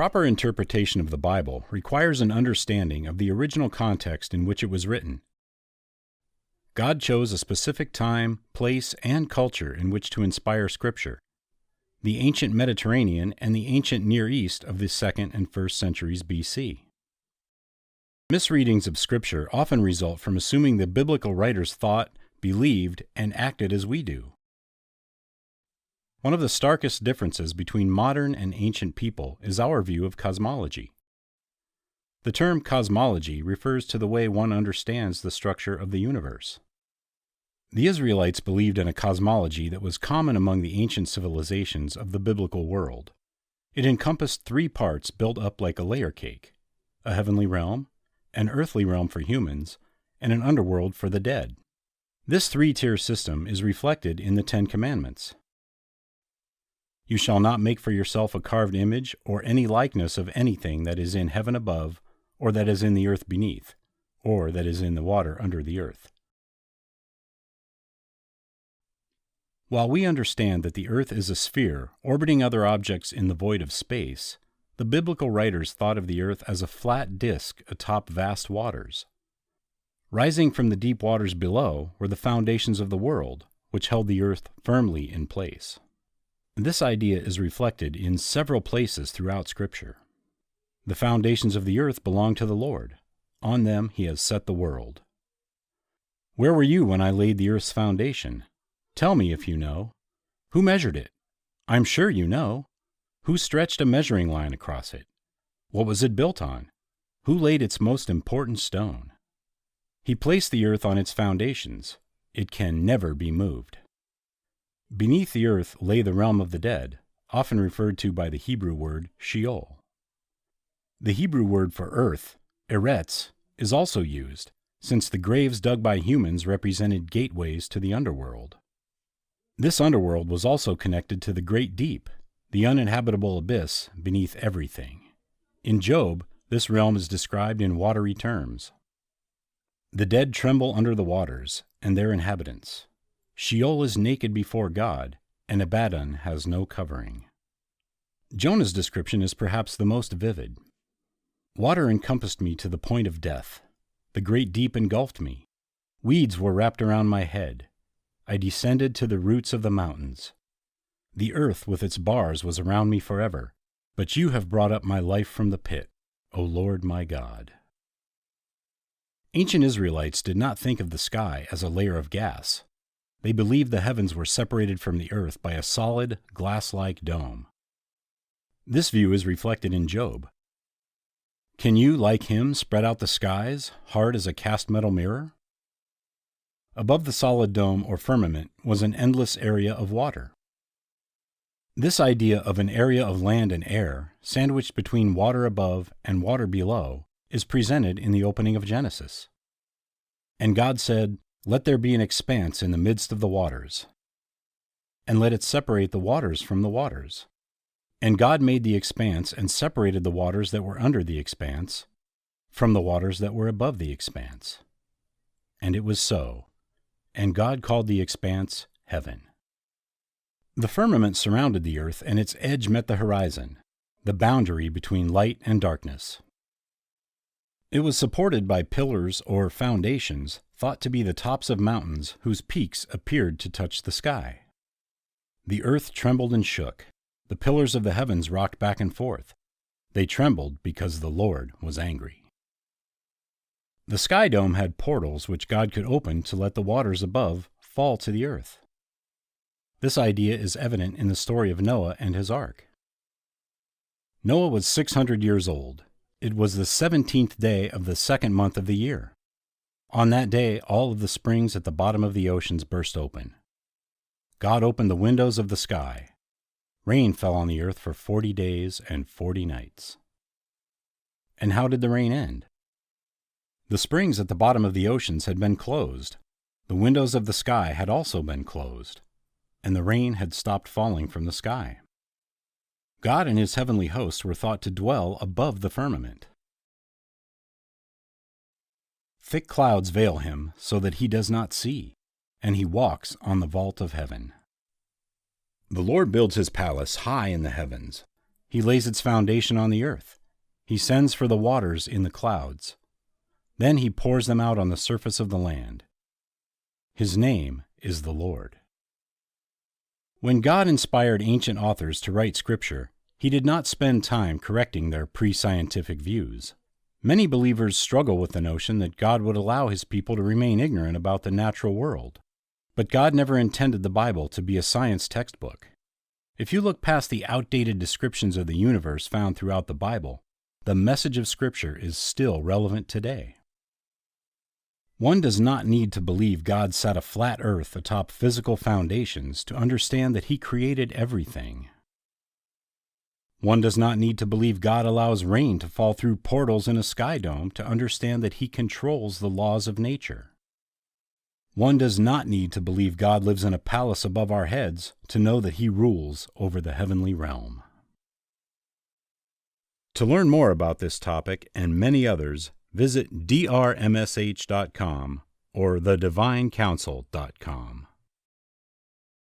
Proper interpretation of the Bible requires an understanding of the original context in which it was written. God chose a specific time, place, and culture in which to inspire Scripture: the ancient Mediterranean and the ancient Near East of the 2nd and 1st centuries BC. Misreadings of Scripture often result from assuming the biblical writers thought, believed, and acted as we do. One of the starkest differences between modern and ancient people is our view of cosmology. The term cosmology refers to the way one understands the structure of the universe. The Israelites believed in a cosmology that was common among the ancient civilizations of the biblical world. It encompassed 3 parts built up like a layer cake: a heavenly realm, an earthly realm for humans, and an underworld for the dead. This 3-tier system is reflected in the 10 Commandments. You shall not make for yourself a carved image or any likeness of anything that is in heaven above, or that is in the earth beneath, or that is in the water under the earth. While we understand that the earth is a sphere orbiting other objects in the void of space, the biblical writers thought of the earth as a flat disk atop vast waters. Rising from the deep waters below were the foundations of the world, which held the earth firmly in place. This idea is reflected in several places throughout Scripture. The foundations of the earth belong to the Lord. On them He has set the world. Where were you when I laid the earth's foundation? Tell me if you know. Who measured it? I'm sure you know. Who stretched a measuring line across it? What was it built on? Who laid its most important stone? He placed the earth on its foundations. It can never be moved. Beneath the earth lay the realm of the dead, often referred to by the Hebrew word Sheol. The Hebrew word for earth, eretz, is also used, since the graves dug by humans represented gateways to the underworld. This underworld was also connected to the great deep, the uninhabitable abyss beneath everything. In Job, this realm is described in watery terms. The dead tremble under the waters, and their inhabitants. Sheol is naked before God, and Abaddon has no covering. Jonah's description is perhaps the most vivid. Water encompassed me to the point of death. The great deep engulfed me. Weeds were wrapped around my head. I descended to the roots of the mountains. The earth with its bars was around me forever, but you have brought up my life from the pit, O Lord my God. Ancient Israelites did not think of the sky as a layer of gas. They believed the heavens were separated from the earth by a solid, glass-like dome. This view is reflected in Job. Can you, like him, spread out the skies, hard as a cast metal mirror? Above the solid dome or firmament was an endless area of water. This idea of an area of land and air, sandwiched between water above and water below, is presented in the opening of Genesis. And God said, "Let there be an expanse in the midst of the waters, and let it separate the waters from the waters." And God made the expanse and separated the waters that were under the expanse from the waters that were above the expanse. And it was so. And God called the expanse heaven. The firmament surrounded the earth, and its edge met the horizon, the boundary between light and darkness. It was supported by pillars or foundations thought to be the tops of mountains whose peaks appeared to touch the sky. The earth trembled and shook. The pillars of the heavens rocked back and forth. They trembled because the Lord was angry. The sky dome had portals which God could open to let the waters above fall to the earth. This idea is evident in the story of Noah and his ark. Noah was 600 years old. It was the 17th day of the 2nd month of the year. On that day, all of the springs at the bottom of the oceans burst open. God opened the windows of the sky. Rain fell on the earth for 40 days and 40 nights. And how did the rain end? The springs at the bottom of the oceans had been closed. The windows of the sky had also been closed, and the rain had stopped falling from the sky. God and his heavenly hosts were thought to dwell above the firmament. Thick clouds veil him so that he does not see, and he walks on the vault of heaven. The Lord builds his palace high in the heavens. He lays its foundation on the earth. He sends for the waters in the clouds. Then he pours them out on the surface of the land. His name is the Lord. When God inspired ancient authors to write Scripture, He did not spend time correcting their pre-scientific views. Many believers struggle with the notion that God would allow His people to remain ignorant about the natural world. But God never intended the Bible to be a science textbook. If you look past the outdated descriptions of the universe found throughout the Bible, the message of Scripture is still relevant today. One does not need to believe God set a flat earth atop physical foundations to understand that He created everything. One does not need to believe God allows rain to fall through portals in a sky dome to understand that He controls the laws of nature. One does not need to believe God lives in a palace above our heads to know that He rules over the heavenly realm. To learn more about this topic and many others, visit drmsh.com or thedivinecouncil.com.